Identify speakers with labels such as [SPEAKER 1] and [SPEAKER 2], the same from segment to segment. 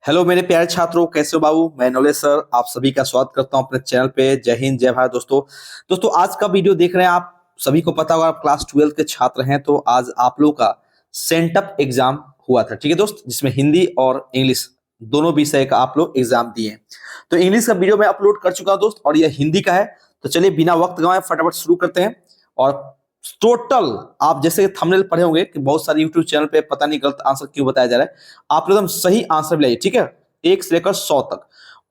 [SPEAKER 1] Hello मेरे प्यारे छात्रों, कैसे हो बाबू। मैं नॉलेज सर आप सभी का स्वागत करता हूं अपने चैनल पे। जय हिंद जय भारत दोस्तों आज का वीडियो देख रहे हैं आप सभी को पता होगा, आप क्लास 12 के छात्र हैं तो आज आप लोग का सेंटअप एग्जाम हुआ था। ठीक है दोस्त, जिसमें हिंदी और इंग्लिश दोनों विषय का आप लोग एग्जाम दिए हैं। तो इंग्लिश का वीडियो मैं अपलोड कर चुका हूं दोस्त, और यह हिंदी का है। तो चलिए बिना वक्त गंवाए फटाफट शुरू करते हैं। और टोटल आप जैसे थंबनेल पढ़े होंगे कि बहुत सारे यूट्यूब चैनल पे पता नहीं गलत आंसर क्यों बताया जा रहा है, आप लोग एकदम सही आंसर भी लाइए। ठीक है, 1 से लेकर 100 तक।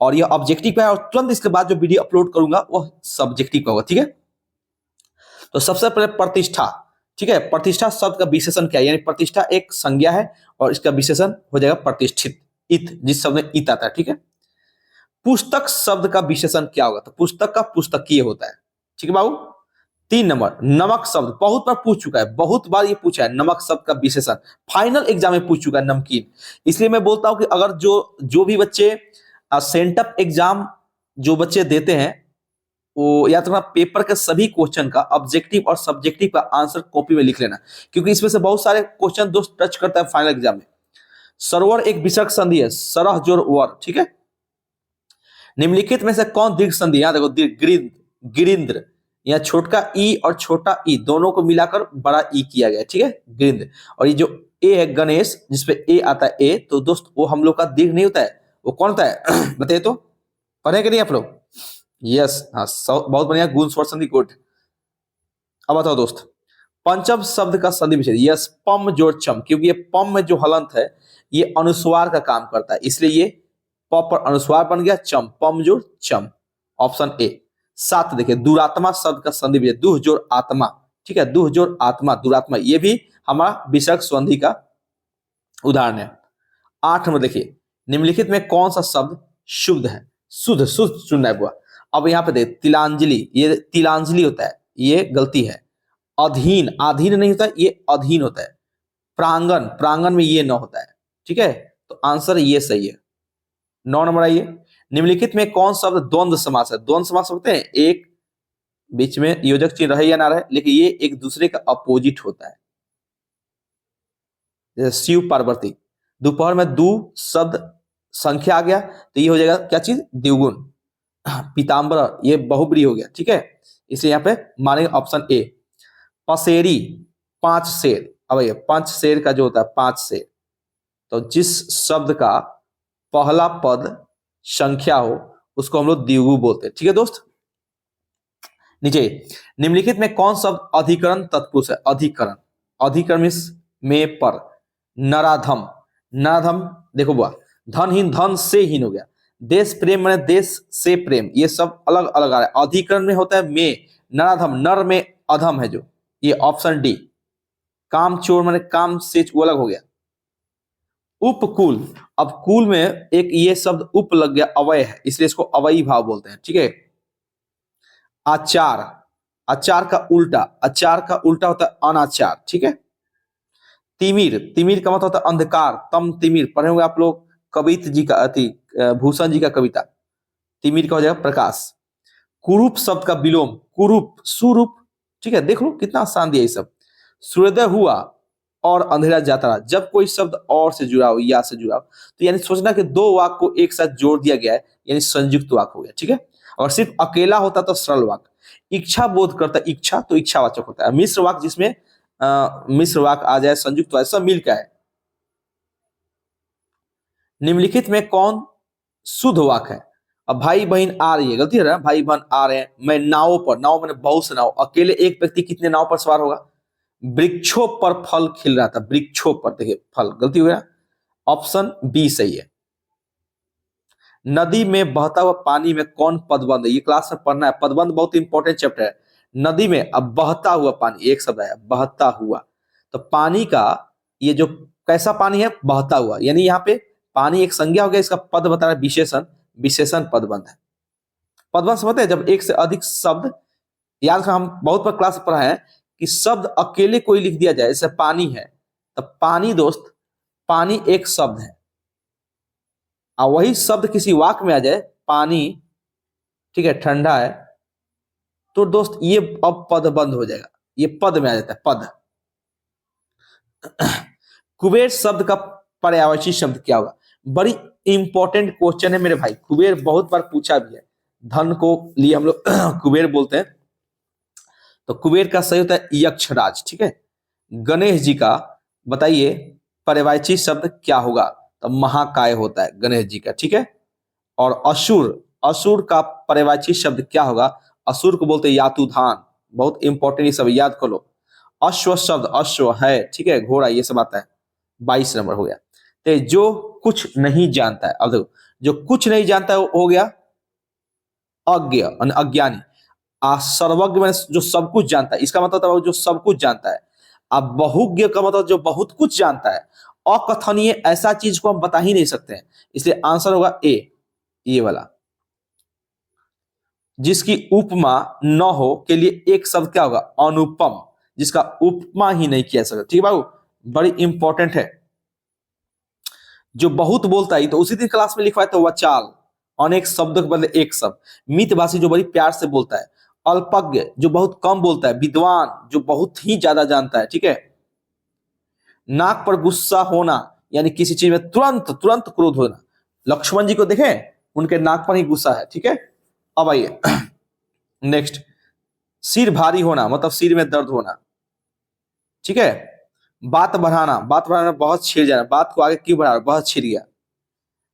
[SPEAKER 1] और यह ऑब्जेक्टिव का है, और तुरंत इसके बाद जो वीडियो अपलोड करूंगा वह सब्जेक्टिव का होगा। ठीक है, तो सबसे पहले प्रतिष्ठा। ठीक है, प्रतिष्ठा शब्द का विशेषण क्या है, यानी प्रतिष्ठा एक संज्ञा है और इसका विशेषण हो जाएगा प्रतिष्ठित, इत, जिस शब्द में इत आता है। ठीक है, पुस्तक शब्द का विशेषण क्या होगा, तो पुस्तक का पुस्तकीय होता है। ठीक है बाबू। 3 नंबर, नमक शब्द बहुत बार पूछ चुका है, बहुत बार ये पूछा है। नमक शब्द का विशेषण फाइनल एग्जाम में पूछ चुका है, नमकीन। इसलिए मैं बोलता हूं कि अगर जो भी बच्चे सेंटअप एग्जाम जो बच्चे देते हैं, वो या तो पेपर के सभी क्वेश्चन का ऑब्जेक्टिव और सब्जेक्टिव का आंसर कॉपी में लिख लेना, क्योंकि इसमें से बहुत सारे क्वेश्चन दोस्त टच करता है फाइनल एग्जाम में। सरोवर एक विसर्ग संधि है, सरह जोर वर। ठीक है, निम्नलिखित में से कौन दीर्घ संधि, यहां देखो दीर्घ, गिरिंद्र, यहाँ छोटा ई और छोटा ई दोनों को मिलाकर बड़ा ई किया गया। ठीक है, गिरिंद्र। और ये जो ए है गणेश, जिसपे ए आता है ए, तो दोस्त वो हम लोग का दीर्घ नहीं होता है, वो कौन होता है बताइए तो, पढ़े कि नहीं आप लोग। यस, हाँ, बहुत बढ़िया, गुण स्वर संधि, गुड। अब बताओ दोस्त, पंचम शब्द का संधि विच्छेद। यस, पम जोड़ चम, क्योंकि ये पम में जो हलंत है ये अनुस्वार का काम करता है, इसलिए ये प पर अनुस्वार बन गया, चम, पम जोड़ चम, ऑप्शन ए। 7 देखिए, दुरात्मा शब्द का संधि विच्छेद, दुह जोड़ आत्मा। ठीक है, दुह जोड़ आत्मा, दुरात्मा, ये भी हमारा विसर्ग संधि का उदाहरण है। 8 में देखिए, निम्नलिखित में कौन सा शब्द शुद्ध है, शुद्ध शुद्ध चुनना है बुआ। अब यहाँ पे देख, तिलांजलि, ये तिलांजलि होता है, ये गलती है। अधीन, अधीन नहीं होता, ये अधीन होता है। प्रांगण, प्रांगण में ये न होता है। ठीक है, तो आंसर ये सही है। 9 नंबर आइए, निम्नलिखित में कौन शब्द द्वंद्व समास है। द्वंद्व समास होते हैं, एक बीच में योजक चिन्ह रहे या ना रहे, लेकिन ये एक दूसरे का अपोजिट होता है। जैसे शिव पार्वती, दोपहर में दो शब्द संख्या आ गया तो ये हो जाएगा क्या चीज, द्विगुण। पीताम्बर, ये बहुब्री हो गया। ठीक है, इसलिए यहाँ पे मानेंगे ऑप्शन ए। पसेरी, 5 शेर। अब ये 5 शेर का जो होता है 5 शेर, तो जिस शब्द का पहला पद संख्या हो उसको हम लोग द्विगु बोलते हैं। ठीक है दोस्त। नीचे, निम्नलिखित में कौन शब्द अधिकरण तत्पुरुष है। अधिकरण, अधिकरण में पर, नराधम, नराधम देखो बुआ, धनहीन, धन से हीन हो गया। देश प्रेम मैंने देश से प्रेम, ये सब अलग अलग आ रहा है। अधिकरण में होता है में, नराधम, नर में अधम है जो, ये ऑप्शन डी। काम चोर मैंने काम से, वो अलग हो गया। उपकूल, अब कुल में एक ये शब्द उप लग गया, अवय है, इसलिए इसको अवयी भाव बोलते हैं। ठीक है, आचार, आचार का उल्टा, आचार का उल्टा होता है अनाचार। ठीक है, तिमिर, तिमिर का मतलब होता है अंधकार, तम तिमिर, पढ़े होंगे आप लोग कवित जी का, अति भूषण जी का कविता। तिमिर का हो जाएगा प्रकाश। कुरूप शब्द का विलोम, कुरूप, सुरूप। ठीक है, देख लो कितना आसान दिया ये सब। सूर्योदय हुआ और अंधेरा जाता रहा, जब कोई शब्द और से जुड़ा हो, या से जुड़ा हो, तो यानी सोचना कि दो वाक्य को एक साथ जोड़ दिया गया है, यानी संयुक्त वाक्य हो गया। ठीक है, और सिर्फ अकेला होता तो सरल वाक्य। इच्छा बोध करता, इच्छा तो इच्छावाचक होता है। मिश्र वाक्य, जिसमें मिश्र वाक्य आ जाए, संयुक्त वाक्य, सब मिलकर है। निम्नलिखित में कौन शुद्ध वाक्य है। अब भाई बहन आ रही है, गलती है ना, भाई बहन आ रहे हैं, मैं नाव पर, नाव मैंने बहुत से नाव, अकेले एक व्यक्ति कितने नाव पर सवार होगा। वृक्षों पर फल खिल रहा था, वृक्षों पर, देखिए फल, गलती हो गया, ऑप्शन बी सही है। नदी में बहता हुआ पानी में कौन पदबंध है, ये क्लास में पढ़ना है, पदबंध बहुत इंपॉर्टेंट चैप्टर है। नदी में अब बहता हुआ पानी, एक शब्द है बहता हुआ, तो पानी का ये जो कैसा पानी है, बहता हुआ, यानी यहाँ पे पानी एक संज्ञा हो गया, इसका पद बता रहा है विशेषण, विशेषण पदबंध है। पदबंध समझते हैं, जब एक से अधिक शब्द, याद रखना हम बहुत बार क्लास पढ़ा है कि शब्द अकेले कोई लिख दिया जाए, जैसे पानी है, तो पानी दोस्त, पानी एक शब्द है, और वही शब्द किसी वाक्य में आ जाए, पानी, ठीक है, ठंडा है, तो दोस्त ये अब पद बंद हो जाएगा, ये पद में आ जाता है, पद। कुबेर शब्द का पर्यायवाची शब्द क्या होगा। बड़ी इंपॉर्टेंट क्वेश्चन है मेरे भाई, कुबेर बहुत बार पूछा भी है। धन को लिए हम लोग कुबेर बोलते हैं, तो कुबेर का सही होता है यक्षराज। ठीक है, गणेश जी का बताइए पर्यायवाची शब्द क्या होगा, तो महाकाय होता है गणेश जी का। ठीक है, और असुर, असुर का पर्यायवाची शब्द क्या होगा, असुर को बोलते हैं यातुधान। बहुत इंपॉर्टेंट, ये सब याद कर लो। अश्व शब्द, अश्व है, ठीक है, घोड़ा, ये सब आता है। 22 नंबर हो गया। तो जो कुछ नहीं जानता है, अब देखो, जो कुछ नहीं जानता है वो हो गया अज्ञ, अज्ञानी। सर्वज्ञ में जो सब कुछ जानता है, इसका मतलब है जो सब कुछ जानता है। अब बहुज्ञ का मतलब जो बहुत कुछ जानता है। अकथनीय, ऐसा चीज को हम बता ही नहीं सकते हैं, इसलिए आंसर होगा ए, ये वाला। जिसकी उपमा न हो के लिए एक शब्द क्या होगा, अनुपम, जिसका उपमा ही नहीं किया सकता। ठीक है बाबू, बड़ी इंपॉर्टेंट है। जो बहुत बोलता है तो उसी दिन क्लास में लिखवाया तो वचाल, अनेक शब्दों के बदले एक शब्द। मितभाषी, जो बड़ी प्यार से बोलता है। अल्पज्ञ, जो बहुत कम बोलता है। विद्वान, जो बहुत ही ज्यादा जानता है। ठीक है, नाक पर गुस्सा होना, यानी किसी चीज में तुरंत तुरंत क्रोध होना। लक्ष्मण जी को देखें, उनके नाक पर ही गुस्सा है। ठीक है, अब आइए नेक्स्ट, सिर भारी होना मतलब सिर में दर्द होना। ठीक है, बात बढ़ाना, बात बढ़ाना बहुत छिड़ जाना, बात को आगे क्यों बढ़ा, बहुत छिड़ गया।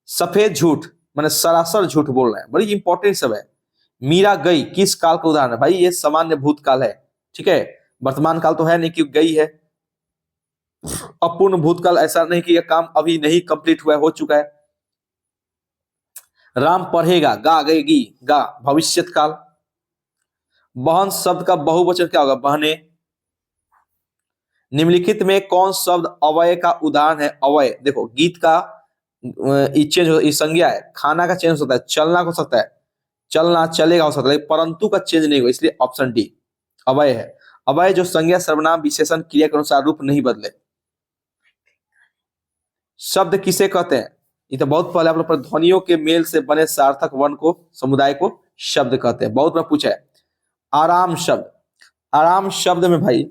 [SPEAKER 1] सफेद झूठ माने सरासर झूठ बोल रहे हैं, बड़ी इंपॉर्टेंट सब है। मीरा गई, किस काल का उदाहरण है भाई, ये सामान्य भूतकाल है। ठीक है, वर्तमान काल तो है नहीं कि गई है। अपूर्ण भूतकाल, ऐसा नहीं कि यह काम अभी नहीं कंप्लीट हुआ है, हो चुका है। राम पढ़ेगा, गा गएगी, गा भविष्यत काल। बहन शब्द का बहुवचन क्या होगा, बहने। निम्नलिखित में कौन शब्द अवय का उदाहरण है, अवय। देखो, गीत का चेंज हो, संज्ञा है। खाना का चेंज हो सकता है, चलना हो सकता है, चलना चलेगा हो सकता है, परंतु का चेंज नहीं होगा, इसलिए ऑप्शन डी अवय है। अवय जो संज्ञा सर्वनाम विशेषण क्रिया के अनुसार रूप नहीं बदले। शब्द किसे कहते हैं, ये तो बहुत पहले आप लोग पर, ध्वनियों के मेल से बने सार्थक वर्ण को, समुदाय को शब्द कहते हैं। बहुत बार पूछा है। आराम शब्द, आराम शब्द में भाई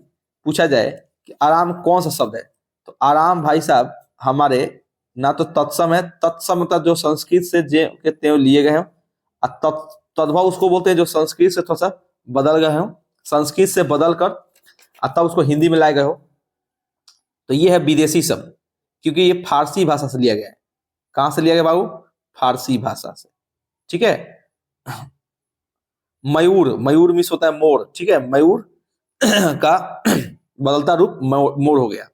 [SPEAKER 1] पूछा जाए कि आराम कौन सा शब्द है, तो आराम भाई साहब हमारे ना तो तत्सम है, तत्सम मतलब जो संस्कृत से जे के त्यों लिए गए हो, तद्भव उसको बोलते हैं जो संस्कृत से थोड़ा सा बदल गए हो, संस्कृत से बदल कर तब उसको हिंदी में लाए गए हो। तो ये है विदेशी शब्द, क्योंकि ये फारसी भाषा से लिया गया है। कहां से लिया गया बाबू, फारसी भाषा से। ठीक है, मयूर, मयूर मिस होता है मोर। ठीक है, मयूर का बदलता रूप मोर हो गया।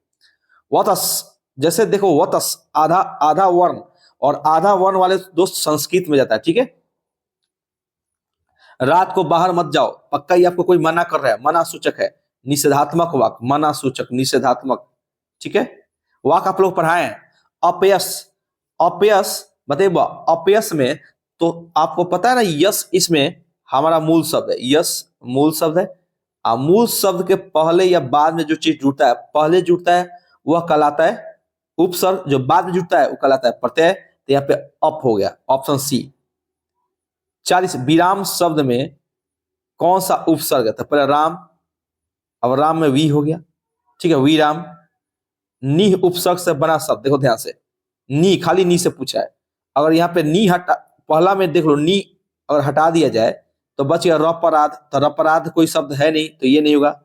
[SPEAKER 1] वतस, जैसे देखो वतस आधा आधा वर्ण, और आधा वर्ण वाले दोस्त संस्कृत में जाता है। ठीक है, रात को बाहर मत जाओ, पक्का ही आपको कोई मना कर रहा है, मना सूचक है, निषेधात्मक वाक, मना सूचक, निषेधात्मक। ठीक है, वाक आप लोग पढ़ाए हैं। अपयश, अपयश बताइए, अपयश में तो आपको पता है ना, यश इसमें हमारा मूल शब्द है, यश मूल शब्द है। मूल शब्द के पहले या बाद में जो चीज जुड़ता है, पहले जुड़ता है वह कहलाता है उपसर्ग, जो बाद में जुड़ता है वो कहलाता है प्रत्यय। तो यहाँ पे अप हो गया, ऑप्शन सी। 40, विराम शब्द में कौन सा उपसर्ग है, तो पहले राम, अब राम में वी हो गया। ठीक है, विराम। नी उपसर्ग से बना शब्द, देखो ध्यान से, नी, खाली नी से पूछा है। अगर यहाँ पे नी हटा, पहला में देख लो, नी अगर हटा दिया जाए तो बच गया रपराध, तो रपराध कोई शब्द है नहीं, तो ये नहीं होगा।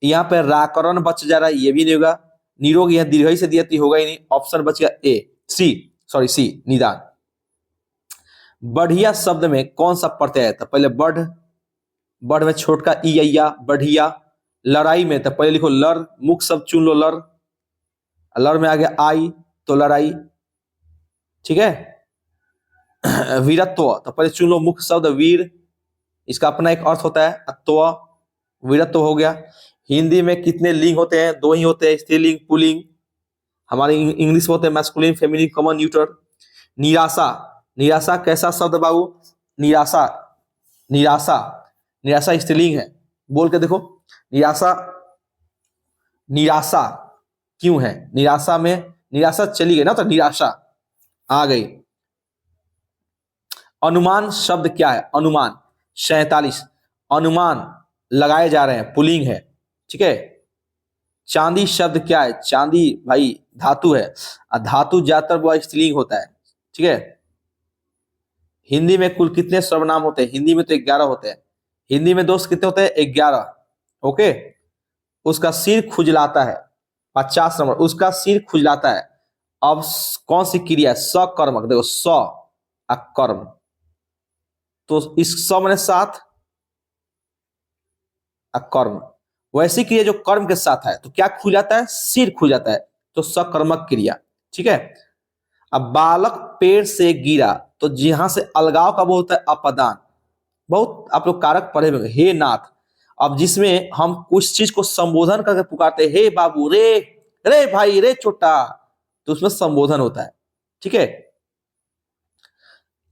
[SPEAKER 1] यहाँ पे राकरण बच जा रहा है, ये भी नहीं होगा। निरोग यहाँ दीर्घई से दिया होगा ही नहीं, ऑप्शन बच गया ए, सी, सॉरी सी, निदान। बढ़िया शब्द में कौन सा प्रत्यय है, तो पहले बढ़, बढ़ में छोट का ई या, बढ़िया। लड़ाई में तो पहले लिखो लड़, मुख शब्द चुन लो, लड़, लड़ में आ गया आई, तो लड़ाई। ठीक है, वीरत्व तो पहले चुन लो मुख्य शब्द वीर, इसका अपना एक अर्थ होता है अत्व, वीरत्व हो गया। हिंदी में कितने लिंग होते हैं, दो ही होते हैं, स्त्रीलिंग पुल्लिंग। हमारे इंग्लिश में होते हैं मैस्कुलिन फेमिनिन कॉमन न्यूट्रल। निराशा, निराशा कैसा शब्द बाबू, निराशा, निराशा, निराशा स्त्रीलिंग है, बोल के देखो। निराशा, निराशा क्यों है, निराशा में निराशा चली गई ना, तो निराशा आ गई। अनुमान शब्द क्या है, अनुमान। 47, अनुमान लगाए जा रहे हैं, पुलिंग है। ठीक है, चांदी शब्द क्या है, चांदी भाई धातु है, धातु ज्यादातर वो स्त्रीलिंग होता है। ठीक है। हिंदी में कुल कितने सर्वनाम होते हैं? हिंदी में तो 11 होते हैं। हिंदी में दोस्त कितने होते हैं? 11। ओके। उसका सिर खुजलाता है, 50 नंबर। उसका सिर खुजलाता है। अब कौन सी क्रिया है? सकर्मक। देखो स कर्म, तो इस स मैंने साथ कर्म, वैसी क्रिया जो कर्म के साथ है तो क्या खुजाता है? सिर खुजाता है, तो सकर्मक क्रिया। ठीक है। अब बालक पेड़ से गिरा, तो जहां से अलगाव का वो होता है अपदान। बहुत आप लोग कारक पढ़े होंगे, हे नाथ। अब जिसमें हम कुछ चीज को संबोधन करके पुकारते हैं, हे बाबू, रे रे भाई, रे छोटा, तो उसमें संबोधन होता है। ठीक है।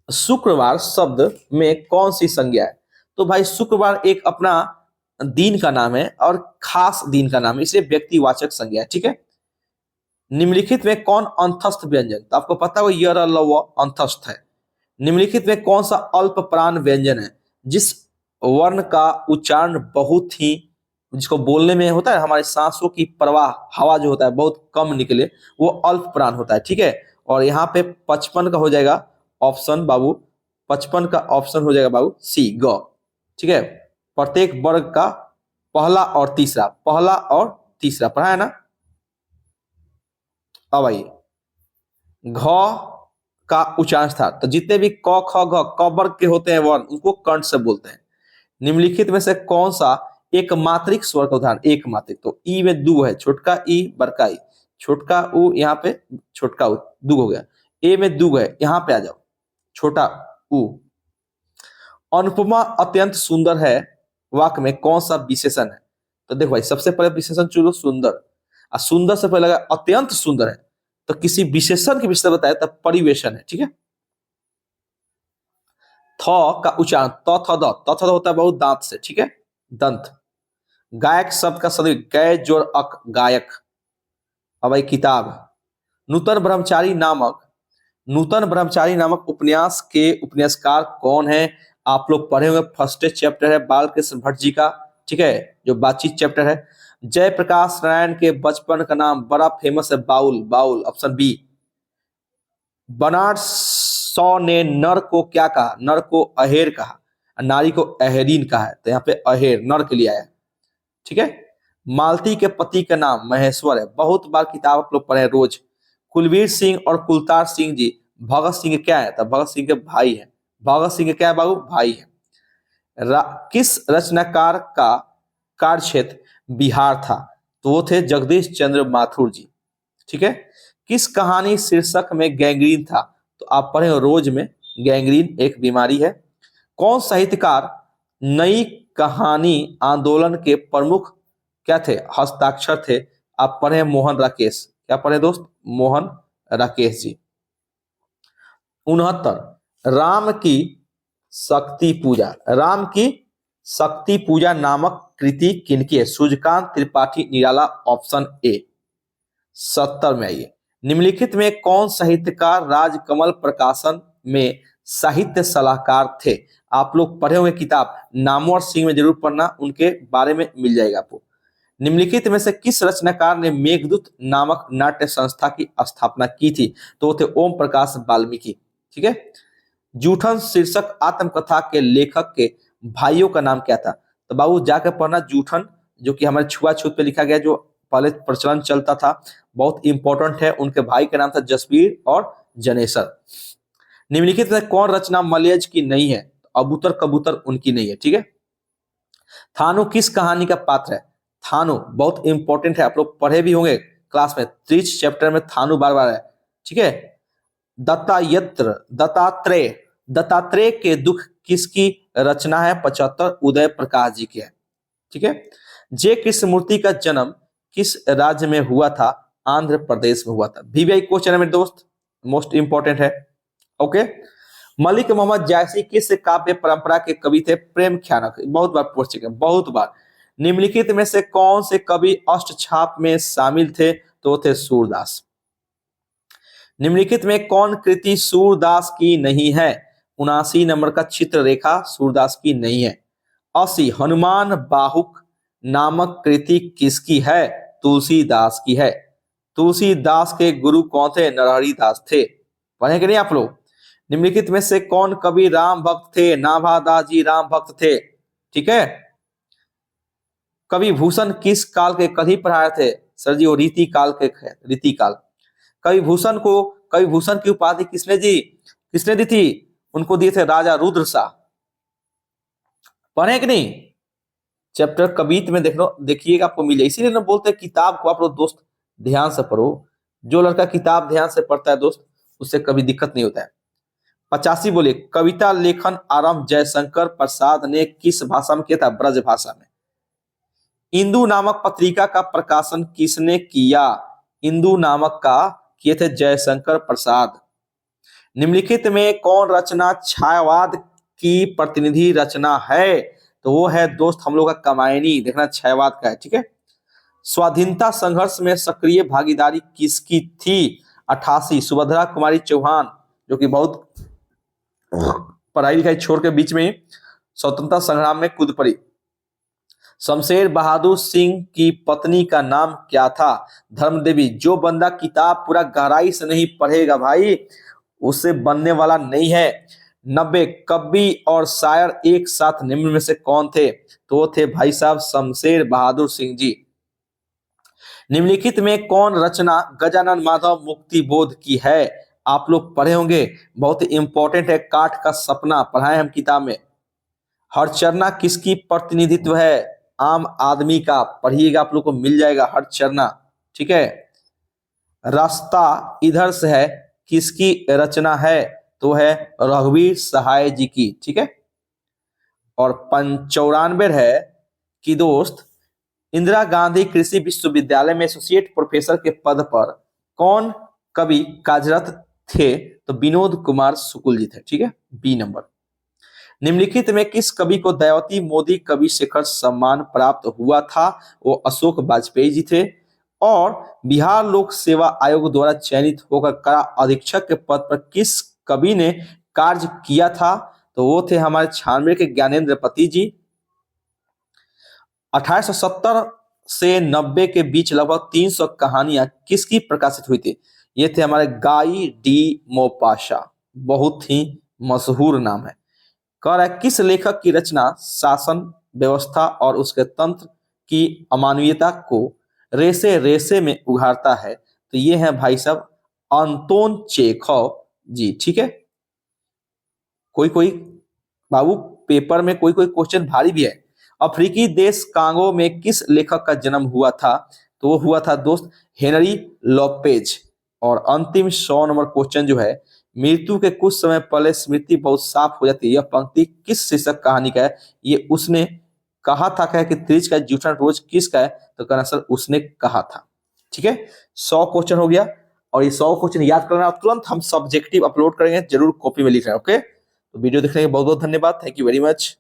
[SPEAKER 1] शुक्रवार शब्द में कौन सी संज्ञा है? तो भाई शुक्रवार एक अपना दिन का नाम है और खास दिन का नाम है, इसलिए व्यक्तिवाचक संज्ञा है। ठीक है। निम्नलिखित में कौन अंतस्थ व्यंजन? तो आपको पता हो यर लव अंतस्थ है। निम्नलिखित में कौन सा अल्प प्राण व्यंजन है जिस वर्ण का उच्चारण बहुत ही, जिसको बोलने में होता है हमारे सांसों की प्रवाह, हवा जो होता है बहुत कम निकले, वो अल्प प्राण होता है। ठीक है। और यहाँ पे 55 का हो जाएगा ऑप्शन बाबू, 55 का ऑप्शन हो जाएगा बाबू सी, ग। ठीक है। प्रत्येक वर्ग का पहला और तीसरा, पहला और तीसरा पढ़ा है ना। अब आइए घ का उच्चारण था, तो जितने भी क ख घ क वर्ग के होते हैं वर्ण, उनको कंठ से बोलते हैं। निम्नलिखित में से कौन सा एक मात्रिक स्वर का उदाहरण? एक मात्रिक, तो ई में दू है, छोटका ई बड़का ई, छोटका ऊ, यहाँ पे छोटका ऊ, दू हो गया। ए में दू है, यहाँ पे आ जाओ, छोटा ऊ। अनुपमा अत्यंत सुंदर है, वाक्य में कौन सा विशेषण है? तो देखो भाई, सबसे पहले विशेषण चुनो सुंदर, और सुंदर से पहले लगा अत्यंत सुंदर है, तो किसी विशेषण के विषय बताया तब परिवेशन है। ठीक है। थ का उच्चारण त थ द, त थ द होता है बहुत दांत से। ठीक है। दंत। गायक शब्द का सदैव गय जोड़ अक, गायक। अब भाई किताब, नूतन ब्रह्मचारी नामक, नूतन ब्रह्मचारी नामक उपन्यास के उपन्यासकार कौन है? आप लोग पढ़े हुए फर्स्ट चैप्टर है बालकृष्ण भट्ट जी का। ठीक है। जो बातचीत चैप्टर है। जयप्रकाश नारायण के बचपन का नाम बड़ा फेमस है, बाउल, बाउल, ऑप्शन बी। बनारस सौ ने नर को क्या कहा? नर को अहेर कहा, नारी को अहेरीन कहा है, तो यहाँ पे अहेर नर के लिए आया। ठीक है। मालती के पति का नाम महेश्वर है, बहुत बार किताब आप लोग पढ़े रोज। कुलवीर सिंह और कुलतार सिंह जी भगत सिंह क्या है? तो भगत सिंह के भाई है। भगत सिंह क्या है बाबू? भाई है। किस रचनाकार का कार्य क्षेत्र बिहार था? तो वो थे जगदीश चंद्र माथुर जी। ठीक है। किस कहानी शीर्षक में गैंग्रीन था? तो आप पढ़े रोज में, गैंग्रीन एक बीमारी है। कौन साहित्यकार नई कहानी आंदोलन के प्रमुख क्या थे? हस्ताक्षर थे। आप पढ़े मोहन राकेश। क्या पढ़े दोस्त? मोहन राकेश जी। 69 राम की शक्ति पूजा, राम की शक्ति पूजा नामक कृति किनकी है? Suryakant Tripathi Nirala, option A. 70 में आइए, निम्नलिखित में कौन साहित्यकार राजकमल प्रकाशन में साहित्य सलाहकार थे? आप लोग पढ़े हुए किताब नामवर सिंह में जरूर पढ़ना, उनके बारे में मिल जाएगा आपको। निम्नलिखित में से किस रचनाकार ने मेघदूत नामक नाट्य संस्था की स्थापना की थी? तो वो थे ओम प्रकाश वाल्मीकि। ठीक है। जूठन शीर्षक आत्मकथा के लेखक के भाइयों का नाम क्या था? तो बाबू जाकर पढ़ना जूठन, जो कि हमारे छुआछूत पे लिखा गया, जो पहले प्रचलन चलता था, बहुत इंपॉर्टेंट है। उनके भाई का नाम था जसवीर और जनेसर। निम्नलिखित में कौन रचना मलयज की नहीं है? अबूतर कबूतर उनकी नहीं है। ठीक है। थानु किस कहानी का पात्र है? थानु बहुत इंपॉर्टेंट है, आप लोग पढ़े भी होंगे क्लास में, 30 चैप्टर में थानु बार बार है। ठीक है। दत्तायत्र, दत्तात्रेय, दत्तात्रेय के दुख किसकी रचना है? 75 उदय प्रकाश जी की है। ठीक है। जे कृष्णमूर्ति का जन्म किस राज्य में हुआ था? आंध्र प्रदेश में हुआ था। वीवीआई क्वेश्चन है मेरे दोस्त, मोस्ट इंपॉर्टेंट है। ओके। मलिक मोहम्मद जायसी किस काव्य परंपरा के कवि थे? प्रेम ख्यानक, बहुत बार पूछ चुके हैं, बहुत बार। निम्नलिखित में से कौन से कवि अष्टछाप में शामिल थे? तो थे सूरदास। निम्नलिखित में कौन कृति सूरदास की नहीं है? 79 नंबर का चित्ररेखा सूरदास की नहीं है। 80 हनुमान बाहुक नामक कृति किसकी है? तुलसीदास की है। तुलसीदास के गुरु कौन थे? नरहरि दास थे। पढ़े कि नहीं आप लोग? निम्नलिखित में से कौन कवि राम भक्त थे? नाभादास जी राम भक्त थे। ठीक है। कवि भूषण किस काल के? कल ही पढ़ाए थे सर जी, वो रीति काल के है, रीति काल। कवि भूषण की उपाधि किसने दी थी? उनको दिए थे राजा रुद्र शाह। पढ़े कि नहीं? चैप्टर कवित में देखिएगा आपको मिले, इसीलिए ना बोलते हैं किताब को आप लोग दोस्त ध्यान से पढ़ो। जो लड़का किताब ध्यान से पढ़ता है दोस्त, उससे कभी दिक्कत नहीं होता है। 85 बोले, कविता लेखन आरंभ जयशंकर प्रसाद ने किस भाषा में किया था? ब्रज भाषा में। इंदु नामक पत्रिका का प्रकाशन किसने किया? इंदु नामक का किए थे जयशंकर प्रसाद। निम्नलिखित में कौन रचना छायावाद की प्रतिनिधि रचना है? तो वो है दोस्त हम लोग का कामायनी। देखना छायावाद का है। ठीक है। स्वाधीनता संघर्ष में सक्रिय भागीदारी किसकी थी? 88 सुभद्रा कुमारी चौहान, जो कि बहुत पढ़ाई लिखाई छोड़ के बीच में स्वतंत्रता संग्राम में कूद पड़ी। शमशेर बहादुर सिंह की पत्नी का नाम क्या था? धर्म देवी। जो बंदा किताब पूरा गहराई से नहीं पढ़ेगा भाई, उसे बनने वाला नहीं है। 90 कवि और शायर एक साथ निम्न में से कौन थे? तो थे भाई साहब शमशेर बहादुर सिंह जी। निम्नलिखित में कौन रचना गजानन माधव मुक्ति बोध की है? आप लोग पढ़े होंगे, बहुत इंपॉर्टेंट है। काठ का सपना पढ़ाए हम किताब में। हरचरना किसकी प्रतिनिधित्व है? आम आदमी का। पढ़िएगा, आप लोग को मिल जाएगा हरचरना। ठीक है। रास्ता इधर से है किसकी रचना है? तो है रघुवीर सहाय जी की। ठीक है। और 95 है कि दोस्त इंदिरा गांधी कृषि विश्वविद्यालय में एसोसिएट प्रोफेसर के पद पर कौन कवि कार्यरत थे? तो विनोद कुमार शुक्ल जी थे। ठीक है। B number. निम्नलिखित में किस कवि को दयावती मोदी कवि शेखर सम्मान प्राप्त हुआ था? वो अशोक वाजपेयी जी थे। और बिहार लोक सेवा आयोग द्वारा चयनित होकर कला अधीक्षक के पद पर किस कवि ने कार्य किया था? तो वो थे हमारे 96 के ज्ञानेंद्र पति जी। 1870 से 90 के बीच लगभग 300 कहानियां किसकी प्रकाशित हुई थी? ये थे हमारे गाई डी मोपाशा, बहुत ही मशहूर नाम है। कह रहा है किस लेखक की रचना शासन व्यवस्था और उसके तंत्र की अमानवीयता को रेसे रेसे में उघाड़ता है? तो ये है भाई साहब अंतोन चेखव जी। ठीक है। कोई बाबू पेपर में कोई क्वेश्चन भारी भी है। अफ्रीकी देश कांगो में किस लेखक का जन्म हुआ था? तो वो हुआ था दोस्त हेनरी लोपेज। और अंतिम 100 नंबर क्वेश्चन जो है, मृत्यु के कुछ समय पहले स्मृति बहुत साफ हो जाती है, यह पंक्ति किस शीर्षक कहानी का है? ये उसने कहा था कि त्रिज का जूठा रोज किसका है? तो कहना सर उसने कहा था। ठीक है। 100 क्वेश्चन हो गया। और ये 100 क्वेश्चन याद करना, तुरंत हम सब्जेक्टिव अपलोड करेंगे, जरूर कॉपी में लिख रहे हैं। ओके। तो वीडियो देखने के बहुत बहुत धन्यवाद। Thank you very much.